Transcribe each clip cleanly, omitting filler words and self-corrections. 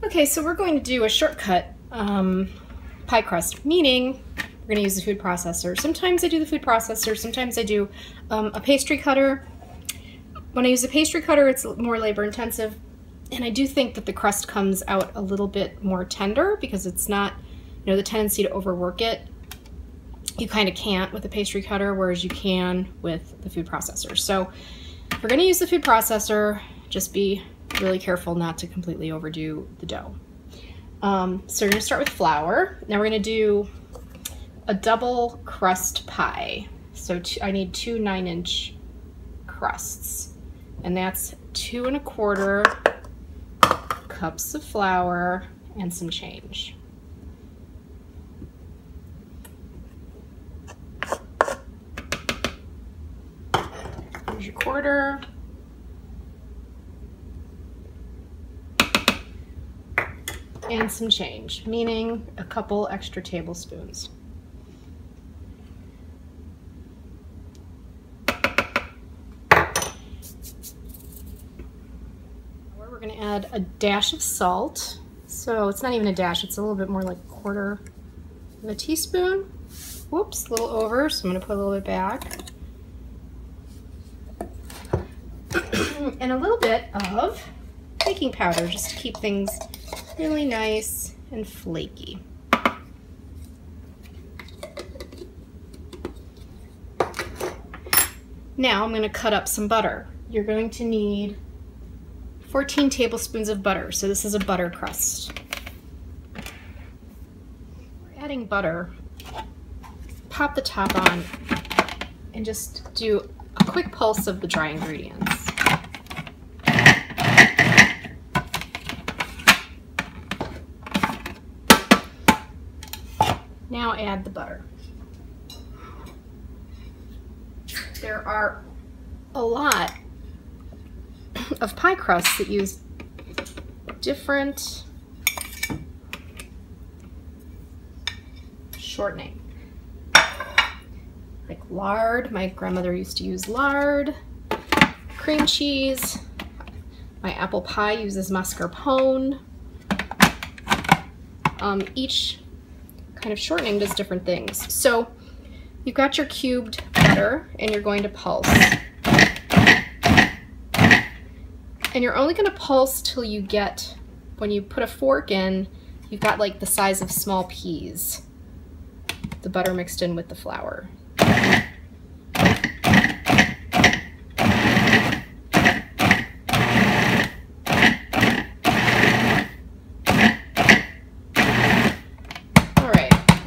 Okay, so we're going to do a shortcut pie crust, meaning we're going to use the food processor. Sometimes I do the food processor, sometimes I do a pastry cutter. When I use a pastry cutter, it's more labor intensive, and I do think that the crust comes out a little bit more tender because it's not, you know, the tendency to overwork it. You kind of can't with a pastry cutter, whereas you can with the food processor. So if we're going to use the food processor, just be really careful not to completely overdo the dough. So we're going to start with flour. Now we're going to do a double crust pie. So I need 2 9-inch crusts, and that's 2 1/4 cups of flour and some change. Here's your quarter. And some change, meaning a couple extra tablespoons. We're going to add a dash of salt. So it's not even a dash, it's a little bit more like 1/4 of a teaspoon. Whoops, a little over, so I'm going to put a little bit back. And a little bit of baking powder just to keep things really nice and flaky. Now I'm going to cut up some butter. You're going to need 14 tablespoons of butter, so this is a butter crust. We're adding butter. Pop the top on and just do a quick pulse of the dry ingredients. Now add the butter. There are a lot of pie crusts that use different shortening. Like lard, my grandmother used to use lard, cream cheese, my apple pie uses mascarpone. Each kind of shortening does different things. So you've got your cubed butter and you're going to pulse. And you're only going to pulse till you get, when you put a fork in, you've got like the size of small peas, the butter mixed in with the flour.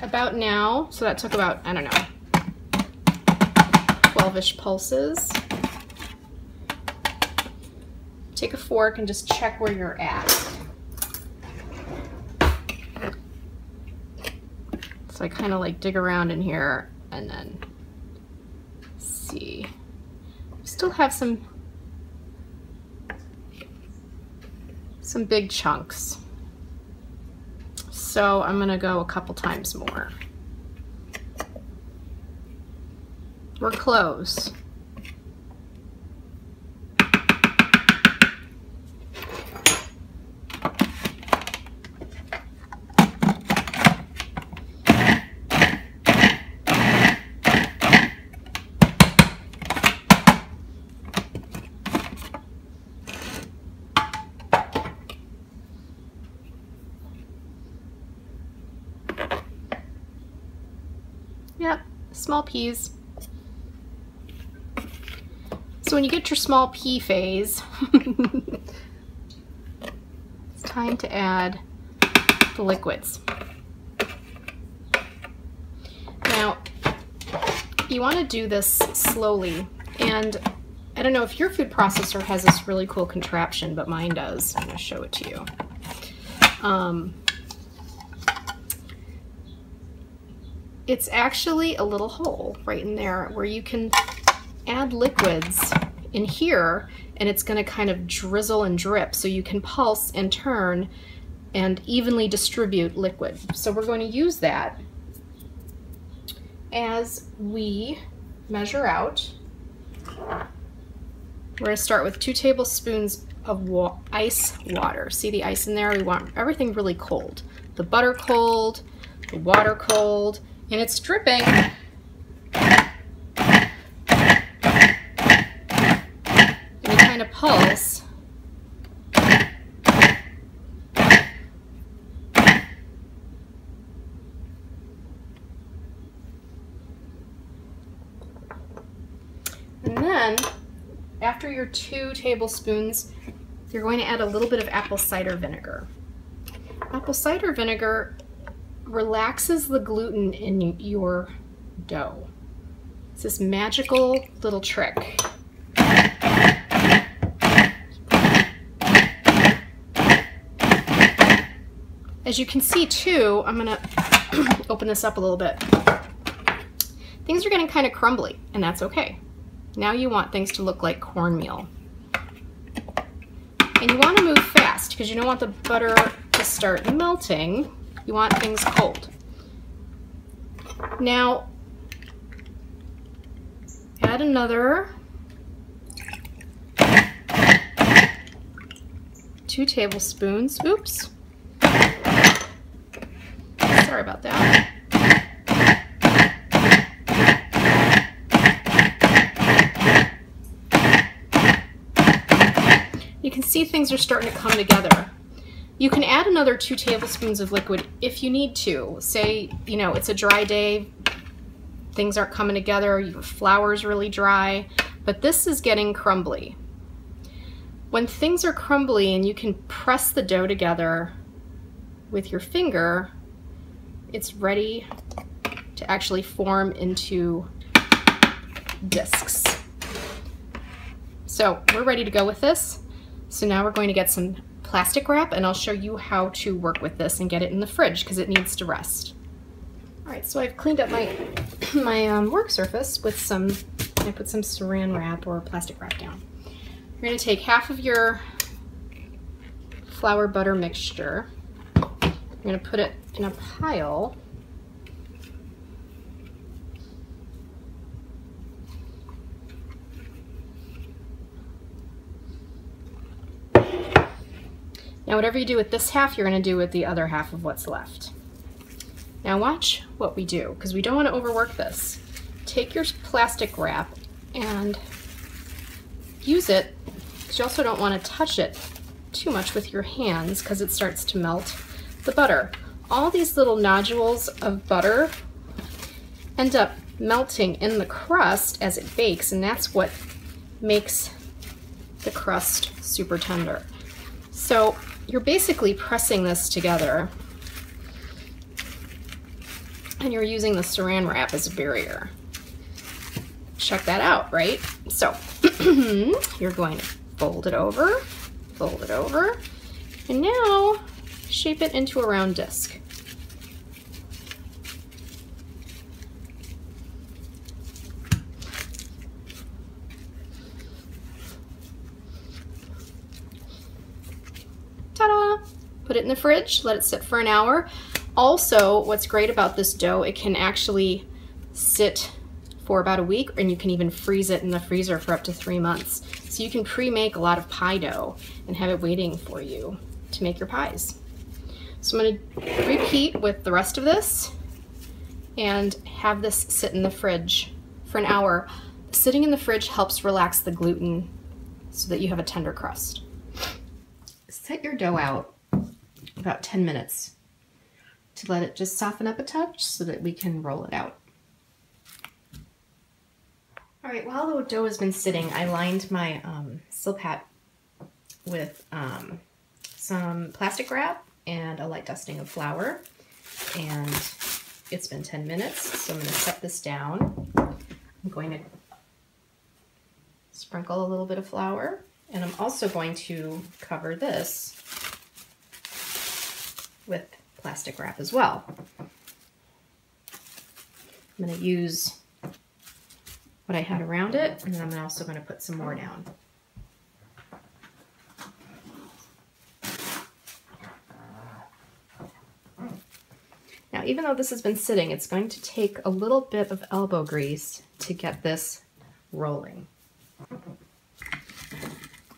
About now, so that took about, I don't know, 12-ish pulses. Take a fork and just check where you're at. So I kind of like dig around in here and then see. Still have some big chunks. So I'm gonna go a couple times more. We're close. Yep, small peas. So when you get your small pea phase, it's time to add the liquids. Now, you want to do this slowly, and I don't know if your food processor has this really cool contraption, but mine does. I'm going to show it to you. It's actually a little hole right in there where you can add liquids in here, and it's going to kind of drizzle and drip, so you can pulse and turn and evenly distribute liquid. So we're going to use that as we measure out. We're going to start with 2 tablespoons of ice water. See the ice in there? We want everything really cold. The butter cold, the water cold, and it's dripping. And we kind of pulse. And then, after your 2 tablespoons, you're going to add a little bit of apple cider vinegar. Apple cider vinegar relaxes the gluten in your dough. It's this magical little trick. As you can see too, I'm gonna open this up a little bit. Things are getting kind of crumbly, and that's okay. Now you want things to look like cornmeal. And you want to move fast because you don't want the butter to start melting. You want things cold. Now, add another 2 tablespoons. Oops. Sorry about that. You can see things are starting to come together. You can add another 2 tablespoons of liquid if you need to. Say, you know, it's a dry day, things aren't coming together, your flour's really dry, but this is getting crumbly. When things are crumbly and you can press the dough together with your finger, it's ready to actually form into discs. So we're ready to go with this. So now we're going to get some plastic wrap, and I'll show you how to work with this and get it in the fridge because it needs to rest. All right, so I've cleaned up my work surface with I put some saran wrap or plastic wrap down. You're going to take half of your flour butter mixture. You're going to put it in a pile. Now whatever you do with this half, you're going to do with the other half of what's left. Now watch what we do, because we don't want to overwork this. Take your plastic wrap and use it, because you also don't want to touch it too much with your hands because it starts to melt the butter. All these little nodules of butter end up melting in the crust as it bakes, and that's what makes the crust super tender. So you're basically pressing this together, and you're using the saran wrap as a barrier. Check that out, right? So you're going to fold it over, and now shape it into a round disc. Ta-da! Put it in the fridge, let it sit for an hour. Also, what's great about this dough, it can actually sit for about a week, and you can even freeze it in the freezer for up to 3 months. So you can pre-make a lot of pie dough and have it waiting for you to make your pies. So I'm going to repeat with the rest of this and have this sit in the fridge for an hour. Sitting in the fridge helps relax the gluten so that you have a tender crust. Set your dough out about 10 minutes to let it just soften up a touch so that we can roll it out. All right, while the dough has been sitting, I lined my Silpat with some plastic wrap and a light dusting of flour, and it's been 10 minutes, so I'm going to set this down. I'm going to sprinkle a little bit of flour, and I'm also going to cover this with plastic wrap as well. I'm going to use what I had around it, and then I'm also going to put some more down. Now, even though this has been sitting, it's going to take a little bit of elbow grease to get this rolling.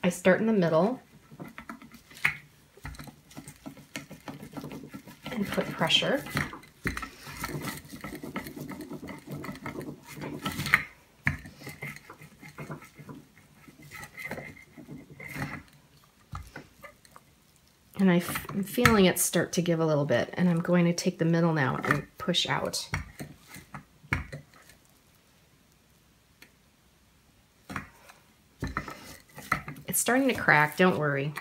I start in the middle and put pressure. And I'm feeling it start to give a little bit, and I'm going to take the middle now and push out. It's starting to crack, don't worry.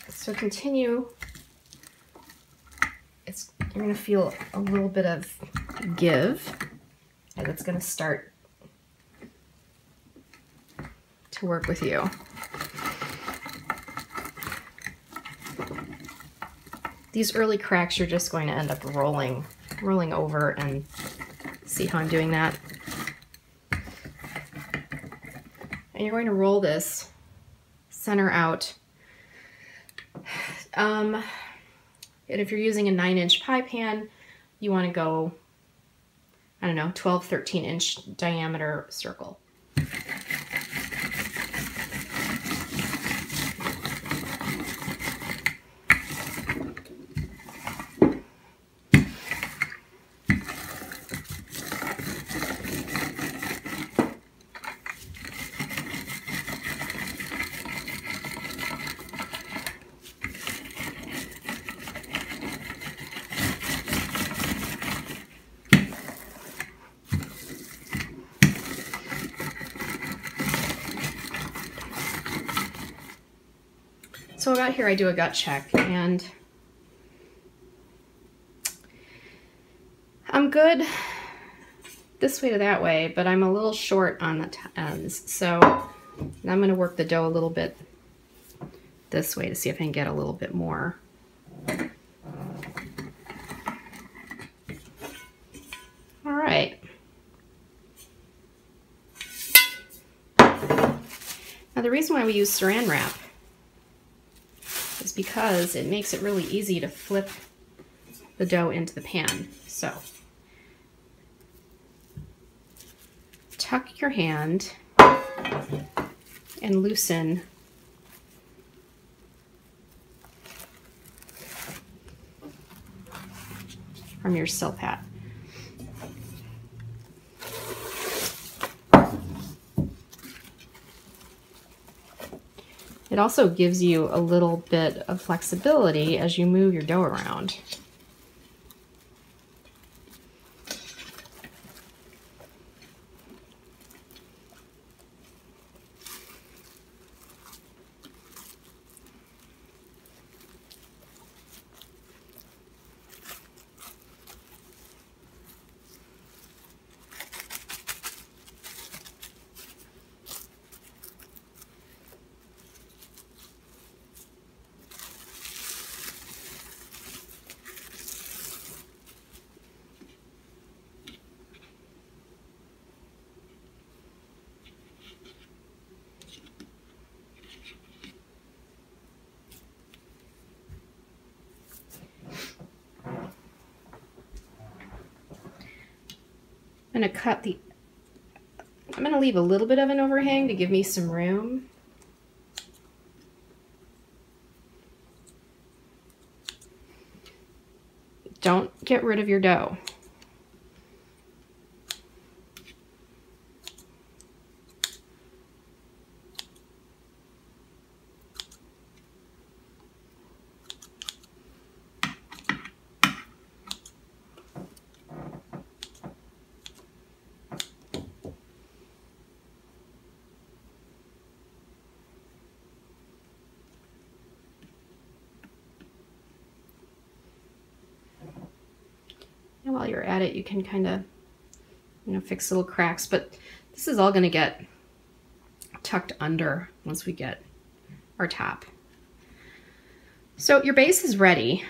So continue. You're going to feel a little bit of give as it's going to start to work with you. These early cracks, you're just going to end up rolling over, and see how I'm doing that? And you're going to roll this center out. And if you're using a 9-inch pie pan, you want to go, I don't know, 12, 13-inch diameter circle. So about here I do a gut check, and I'm good this way to that way, but I'm a little short on the ends. So I'm going to work the dough a little bit this way to see if I can get a little bit more. All right. Now the reason why we use saran wrap is because it makes it really easy to flip the dough into the pan. So tuck your hand and loosen from your silpat. It also gives you a little bit of flexibility as you move your dough around. I'm going to leave a little bit of an overhang to give me some room. Don't get rid of your dough. And while you're at it, you can kind of, fix little cracks, but this is all going to get tucked under once we get our top. So your base is ready.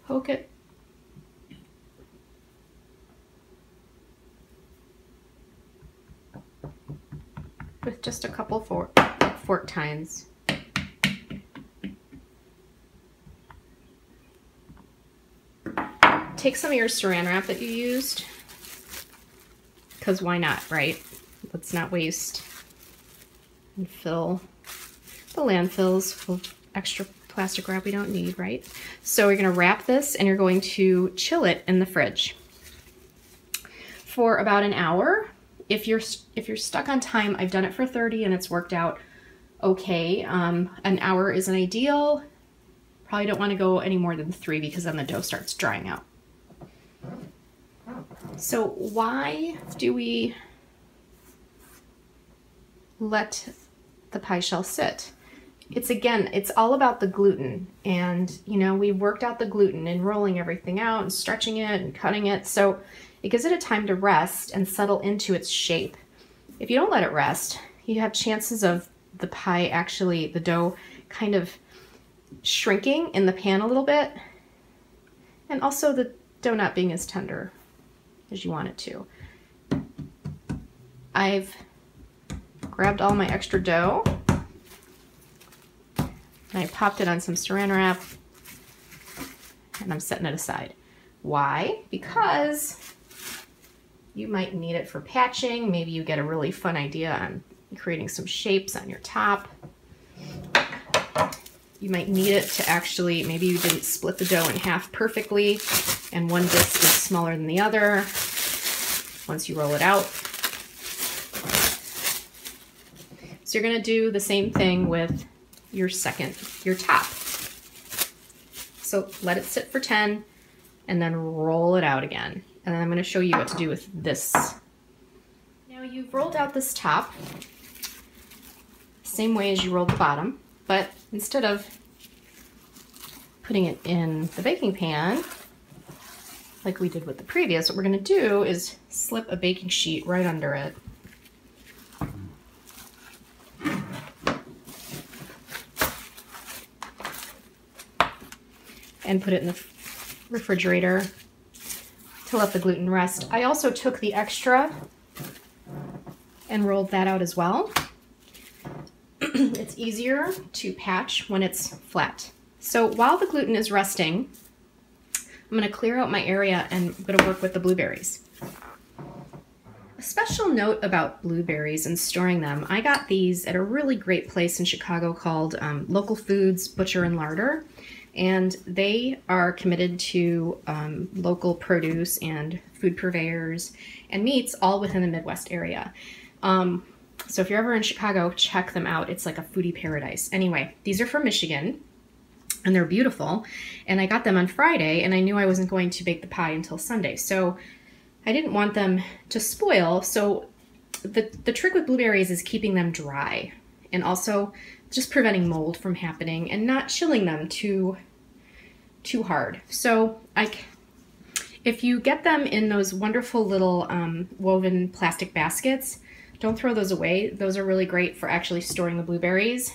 Poke it. With just a couple fork tines. take some of your saran wrap that you used, because why not, right? Let's not waste and fill the landfills full of extra plastic wrap we don't need, right? So you're gonna wrap this and you're going to chill it in the fridge for about an hour. If you're stuck on time, I've done it for 30 and it's worked out okay. An hour isn't ideal. Probably don't want to go any more than 3 because then the dough starts drying out. So why do we let the pie shell sit? It's all about the gluten, and you know, we worked out the gluten and rolling everything out and stretching it and cutting it, so it gives it a time to rest and settle into its shape. If you don't let it rest, you have chances of the pie actually, the dough kind of shrinking in the pan a little bit, and also the dough not being as tender as you want it to. I've grabbed all my extra dough and I popped it on some saran wrap and I'm setting it aside. Why? Because you might need it for patching. Maybe you get a really fun idea on creating some shapes on your top. You might need it to actually, maybe you didn't split the dough in half perfectly and one disc is smaller than the other once you roll it out. So you're gonna do the same thing with your top. So let it sit for 10 and then roll it out again. And then I'm gonna show you what to do with this. Now you've rolled out this top, same way as you rolled the bottom, but instead of putting it in the baking pan, like we did with the previous, what we're gonna do is slip a baking sheet right under it. And put it in the refrigerator to let the gluten rest. I also took the extra and rolled that out as well. It's easier to patch when it's flat. So while the gluten is resting, I'm going to clear out my area and I'm going to work with the blueberries. A special note about blueberries and storing them, I got these at a really great place in Chicago called Local Foods Butcher and Larder. And they are committed to local produce and food purveyors and meats all within the Midwest area. So if you're ever in Chicago, check them out. It's like a foodie paradise. Anyway, these are from Michigan and they're beautiful. And I got them on Friday and I knew I wasn't going to bake the pie until Sunday. So I didn't want them to spoil. So the trick with blueberries is keeping them dry and also just preventing mold from happening and not chilling them too hard. So if you get them in those wonderful little woven plastic baskets, don't throw those away. Those are really great for actually storing the blueberries.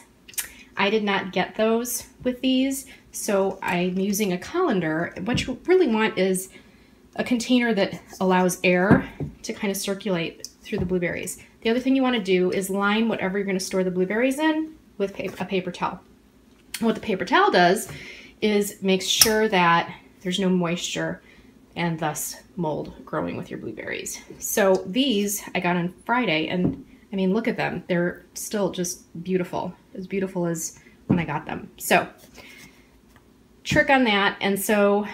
I did not get those with these, so I'm using a colander. What you really want is a container that allows air to kind of circulate through the blueberries. The other thing you want to do is line whatever you're going to store the blueberries in with a paper towel. What the paper towel does is makes sure that there's no moisture and thus mold growing with your blueberries. So these I got on Friday and I mean, look at them. They're still just beautiful as when I got them. So trick on that. And so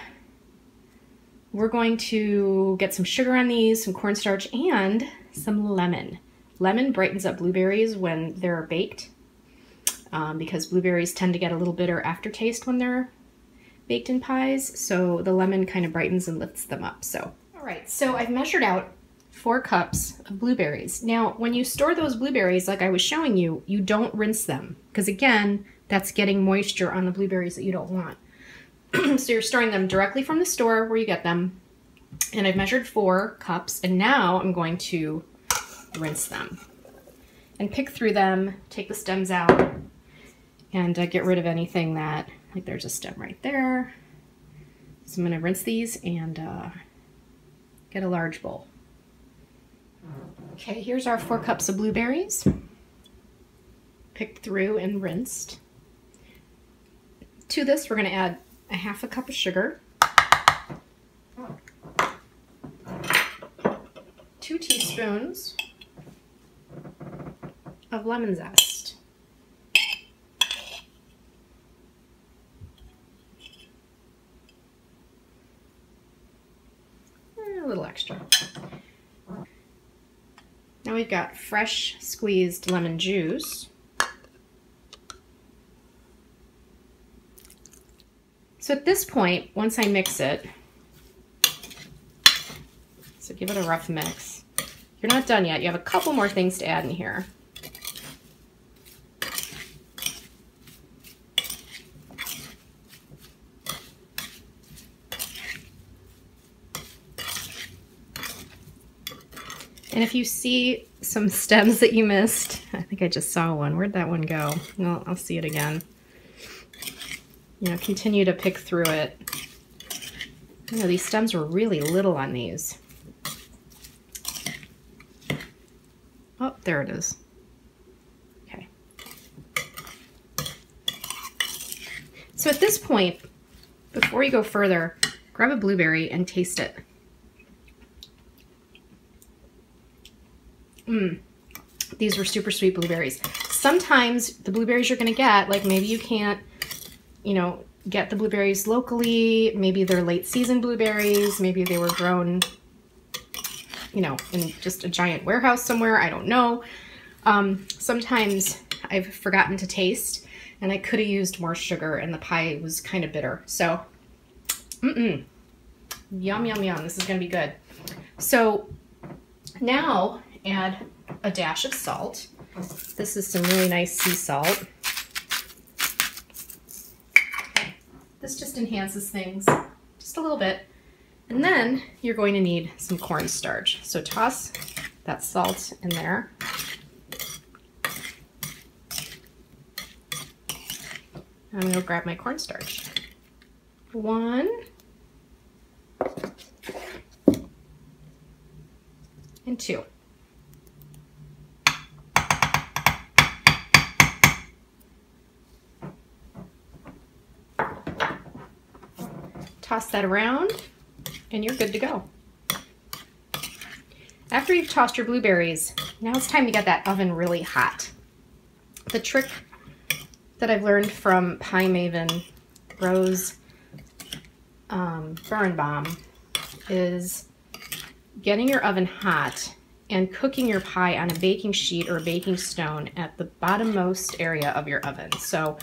we're going to get some sugar on these, some cornstarch, and some lemon. Lemon brightens up blueberries when they're baked because blueberries tend to get a little bitter aftertaste when they're baked in pies. So the lemon kind of brightens and lifts them up. So, all right, so I've measured out 4 cups of blueberries. Now, when you store those blueberries, like I was showing you, you don't rinse them because again, that's getting moisture on the blueberries that you don't want. So you're storing them directly from the store where you get them. And I've measured 4 cups and now I'm going to rinse them and pick through them, take the stems out and get rid of anything that, like there's a stem right there. So I'm going to rinse these and get a large bowl. Okay, here's our 4 cups of blueberries, picked through and rinsed. To this, we're going to add a 1/2 cup of sugar, 2 teaspoons of lemon zest. A little extra. Now we've got fresh squeezed lemon juice. So at this point, once I mix it, so give it a rough mix. You're not done yet. You have a couple more things to add in here. And if you see some stems that you missed, I think I just saw one. Where'd that one go? No, I'll see it again. You know, continue to pick through it. You know, these stems were really little on these. Oh, there it is. Okay. So at this point, before you go further, grab a blueberry and taste it. These were super sweet blueberries. Sometimes the blueberries you're gonna get, like maybe you can't, you know, get the blueberries locally. Maybe they're late season blueberries. Maybe they were grown, you know, in just a giant warehouse somewhere. I don't know. Sometimes I've forgotten to taste and I could have used more sugar and the pie was kind of bitter. So, yum, yum, yum. This is gonna be good. So now add a dash of salt. This is some really nice sea salt. This just enhances things just a little bit. And then you're going to need some cornstarch. So toss that salt in there. I'm going to go grab my cornstarch. 1 and 2. Toss that around and you're good to go. After you've tossed your blueberries, now it's time to get that oven really hot. The trick that I've learned from pie maven Rose Birnbaum is getting your oven hot and cooking your pie on a baking sheet or a baking stone at the bottommost area of your oven. So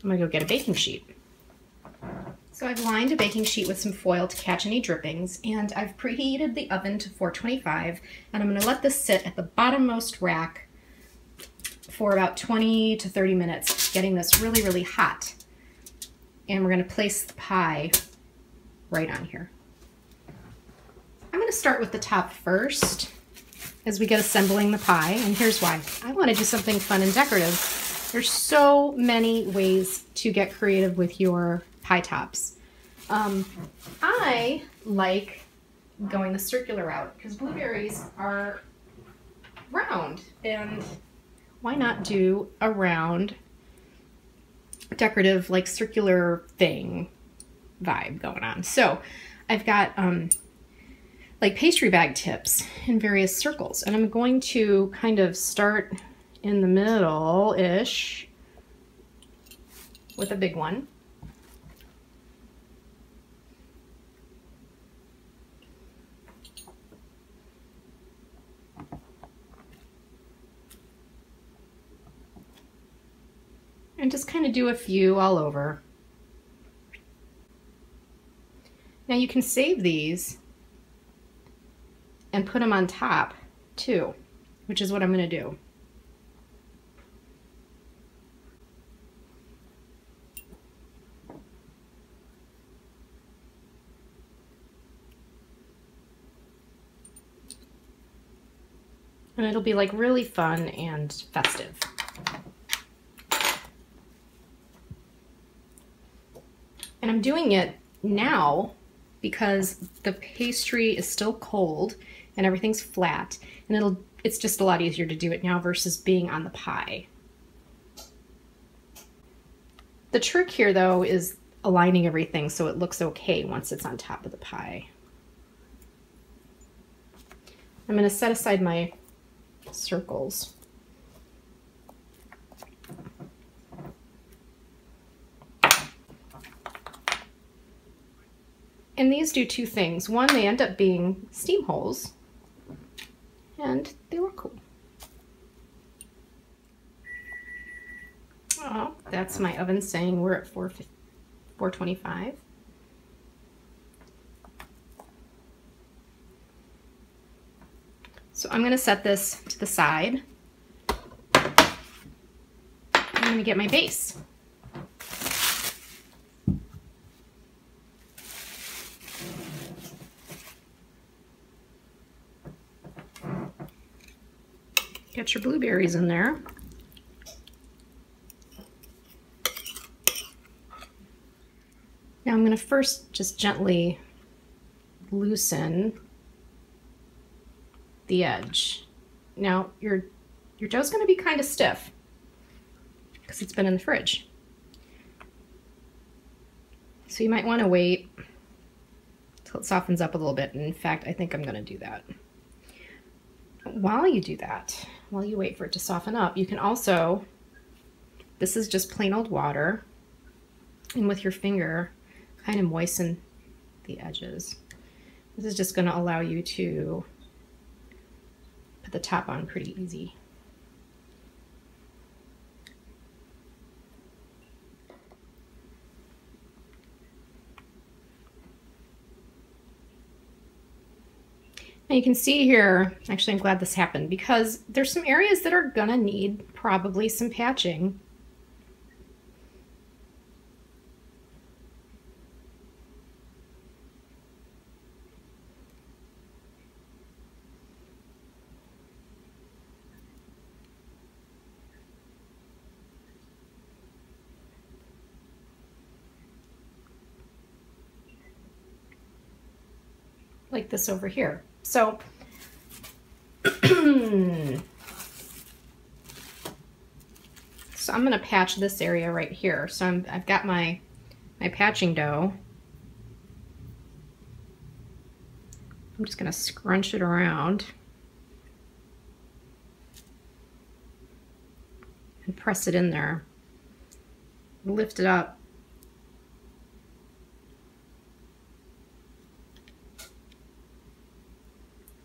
I'm gonna go get a baking sheet. So I've lined a baking sheet with some foil to catch any drippings, and I've preheated the oven to 425, and I'm gonna let this sit at the bottommost rack for about 20 to 30 minutes, getting this really, really hot. And we're gonna place the pie right on here. I'm gonna start with the top first as we get assembling the pie, and here's why. I wanna do something fun and decorative. There's so many ways to get creative with your pie tops. I like going the circular route because blueberries are round, and why not do a round decorative like circular thing vibe going on. So I've got like pastry bag tips in various circles, and I'm going to kind of start in the middle-ish with a big one. And just kind of do a few all over. Now you can save these and put them on top too, which is what I'm going to do. And it'll be like really fun and festive. And I'm doing it now because the pastry is still cold and everything's flat, and it's just a lot easier to do it now versus being on the pie. The trick here though is aligning everything so it looks okay once it's on top of the pie. I'm going to set aside my circles. And these do two things. One, they end up being steam holes, and they look cool. Oh, that's my oven saying we're at 425. So I'm going to set this to the side. I'm going to get my base. Get your blueberries in there. Now I'm going to first just gently loosen the edge. Now your dough's going to be kind of stiff because it's been in the fridge. So you might want to wait till it softens up a little bit. And in fact, I think I'm going to do that. While you do that, while you wait for it to soften up, you can also, this is just plain old water, and with your finger, kind of moisten the edges. This is just going to allow you to put the top on pretty easy. Now you can see here, actually I'm glad this happened because there's some areas that are gonna need probably some patching. Like this over here. So, I'm going to patch this area right here. So I've got my patching dough. I'm just going to scrunch it around and press it in there. Lift it up.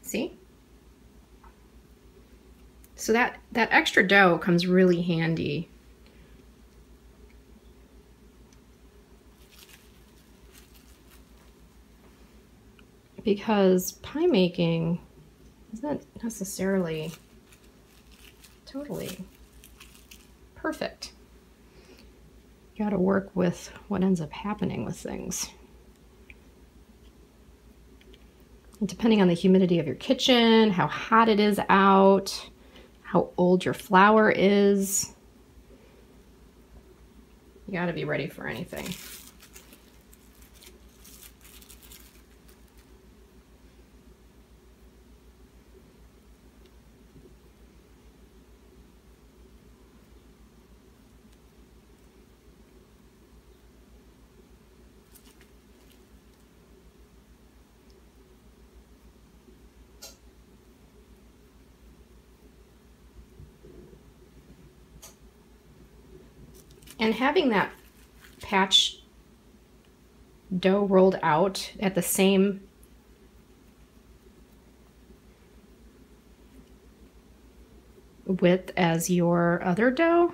See? So that extra dough comes really handy. Because pie making isn't necessarily totally perfect. You gotta work with what ends up happening with things. Depending on the humidity of your kitchen, how hot it is out, how old your flour is, you gotta be ready for anything. And having that patch dough rolled out at the same width as your other dough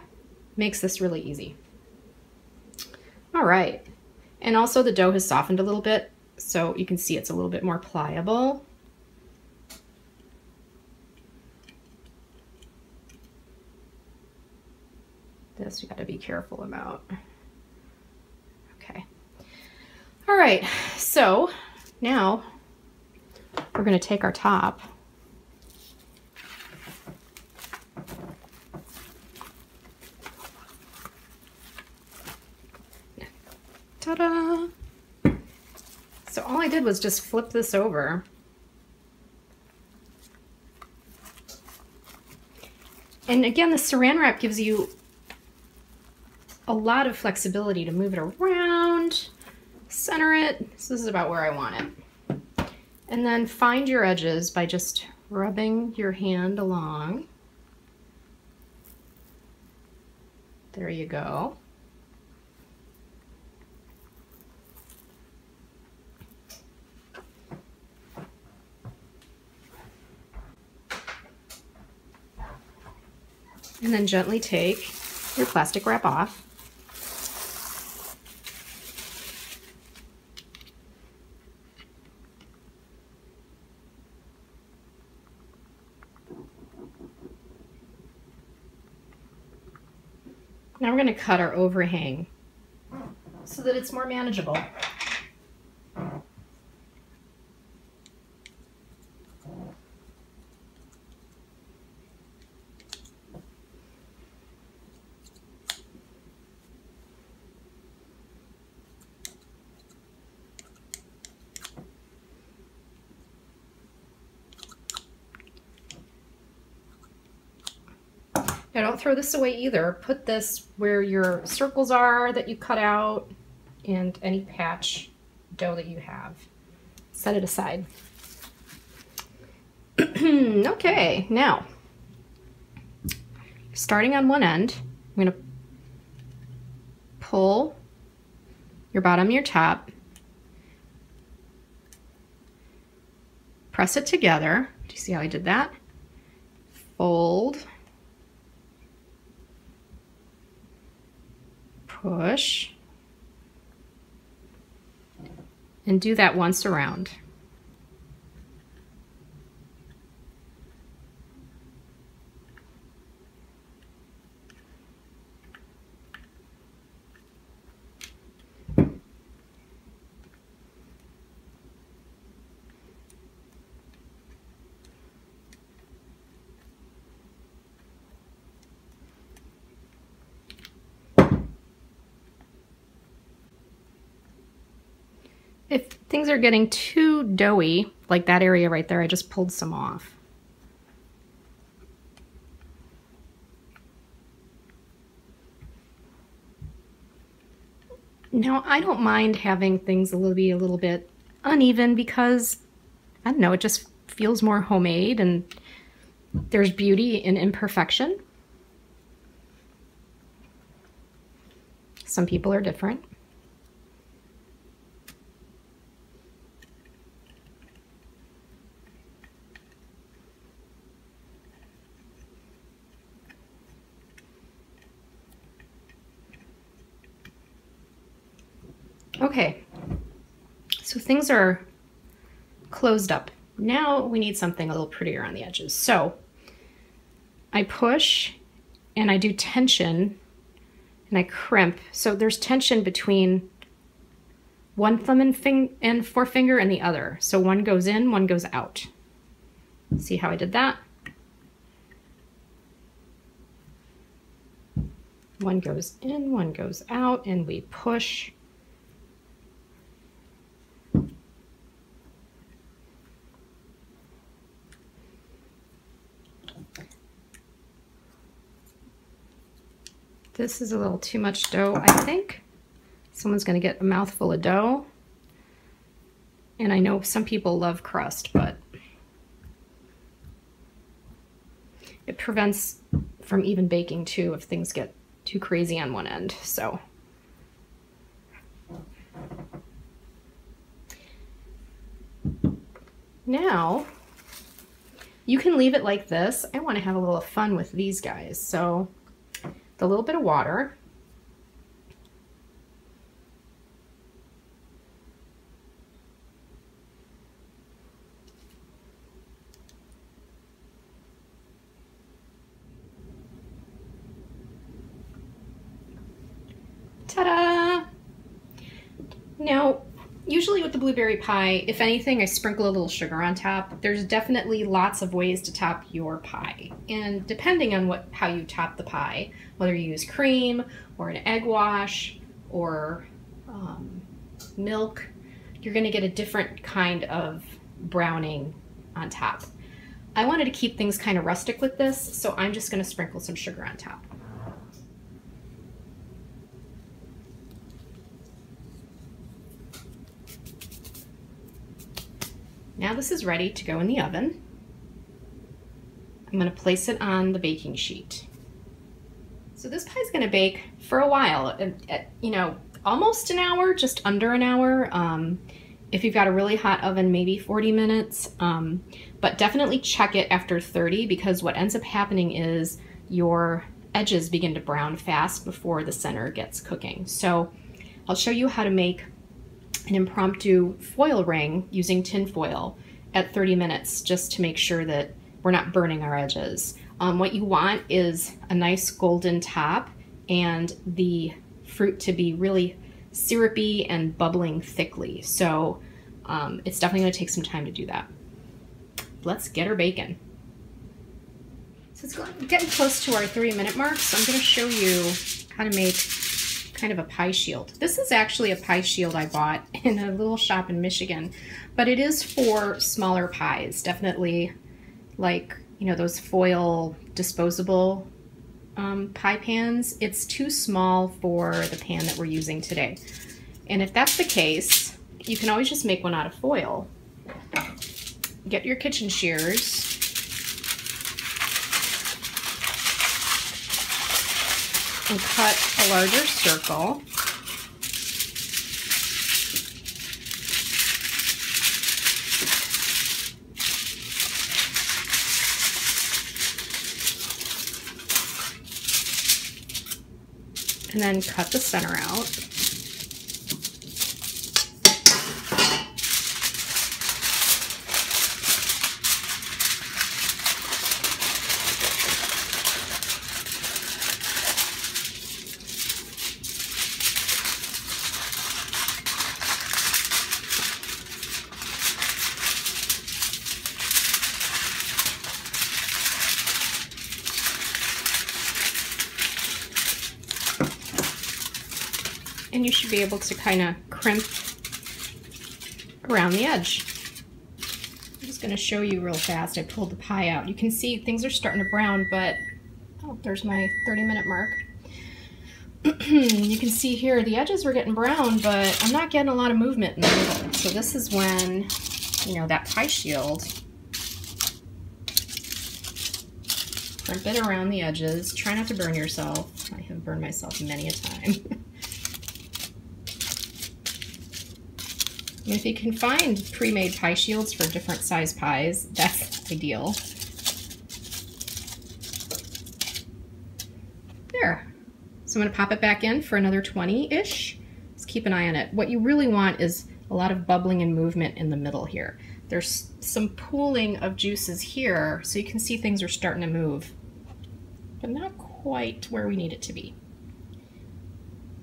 makes this really easy. All right, and also the dough has softened a little bit, so you can see it's a little bit more pliable. This you got to be careful about. Okay. All right, so now we're going to take our top ta-da! So all I did was just flip this over. And again, the saran wrap gives you a lot of flexibility to move it around center it. So this is about where I want it. And then find your edges by just rubbing your hand along. There you go. And then gently take your plastic wrap off. Now we're going to cut our overhang so that it's more manageable. Now don't throw this away either. Put this where your circles are that you cut out and any patch dough that you have. Set it aside. Okay, now, starting on one end, I'm going to pull your bottom and your top, press it together. Do you see how I did that? Fold, push, and do that once around. If things are getting too doughy, like that area right there, I just pulled some off. Now, I don't mind having things be a little bit uneven because, I don't know, it just feels more homemade and there's beauty in imperfection. Some people are different. Okay, so things are closed up. Now we need something a little prettier on the edges. So I push and I do tension and I crimp. So there's tension between one thumb and forefinger and the other. So one goes in, one goes out. See how I did that? One goes in, one goes out, and we push. This is a little too much dough, I think. Someone's going to get a mouthful of dough. And I know some people love crust, but it prevents from even baking too if things get too crazy on one end. So now you can leave it like this. I want to have a little fun with these guys. So a little bit of water. Ta-da! Now, usually with the blueberry pie, if anything, I sprinkle a little sugar on top. There's definitely lots of ways to top your pie. And depending on how you top the pie, whether you use cream or an egg wash or milk, you're gonna get a different kind of browning on top. I wanted to keep things kind of rustic with this, so I'm just gonna sprinkle some sugar on top. Now this is ready to go in the oven. I'm going to place it on the baking sheet. So this pie is going to bake for a while, you know, almost an hour, just under an hour. If you've got a really hot oven, maybe 40 minutes, but definitely check it after 30, because what ends up happening is your edges begin to brown fast before the center gets cooking. So I'll show you how to make an impromptu foil ring using tin foil at 30 minutes, just to make sure that we're not burning our edges. What you want is a nice golden top and the fruit to be really syrupy and bubbling thickly. So it's definitely going to take some time to do that. Let's get her baking. So it's getting close to our 30-minute mark, so I'm going to show you how to make kind of a pie shield. This is actually a pie shield I bought in a little shop in Michigan, but it is for smaller pies, definitely like, you know, those foil disposable pie pans. It's too small for the pan that we're using today. And if that's the case, you can always just make one out of foil. Get your kitchen shears. And cut a larger circle. And then cut the center out. And you should be able to kind of crimp around the edge. I'm just going to show you real fast. I pulled the pie out. You can see things are starting to brown, but oh, there's my 30-minute mark. You can see here the edges were getting brown, but I'm not getting a lot of movement in the middle. So this is when, you know, that pie shield, crimp it around the edges. Try not to burn yourself. I have burned myself many a time. And if you can find pre-made pie shields for different size pies, that's ideal. There. So I'm going to pop it back in for another 20-ish. Just keep an eye on it. What you really want is a lot of bubbling and movement in the middle here. There's some pooling of juices here, so you can see things are starting to move, but not quite where we need it to be.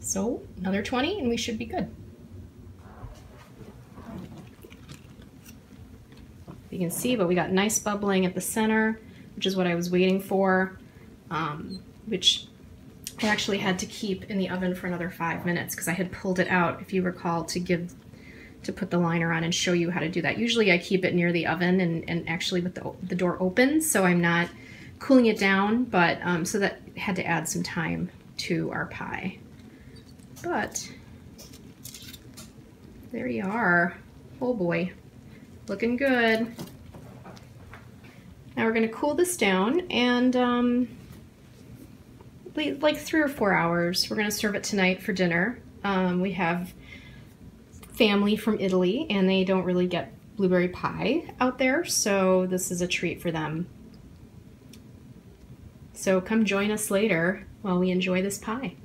So another 20 and we should be good. You can see, but we got nice bubbling at the center, which is what I was waiting for, which I actually had to keep in the oven for another 5 minutes because I had pulled it out, if you recall, to put the liner on and show you how to do that. Usually I keep it near the oven and actually with the door open, so I'm not cooling it down, but so that had to add some time to our pie. But there you are. Oh boy. Looking good. Now we're going to cool this down and like 3 or 4 hours. We're going to serve it tonight for dinner. We have family from Italy and they don't really get blueberry pie out there, so this is a treat for them. So come join us later while we enjoy this pie.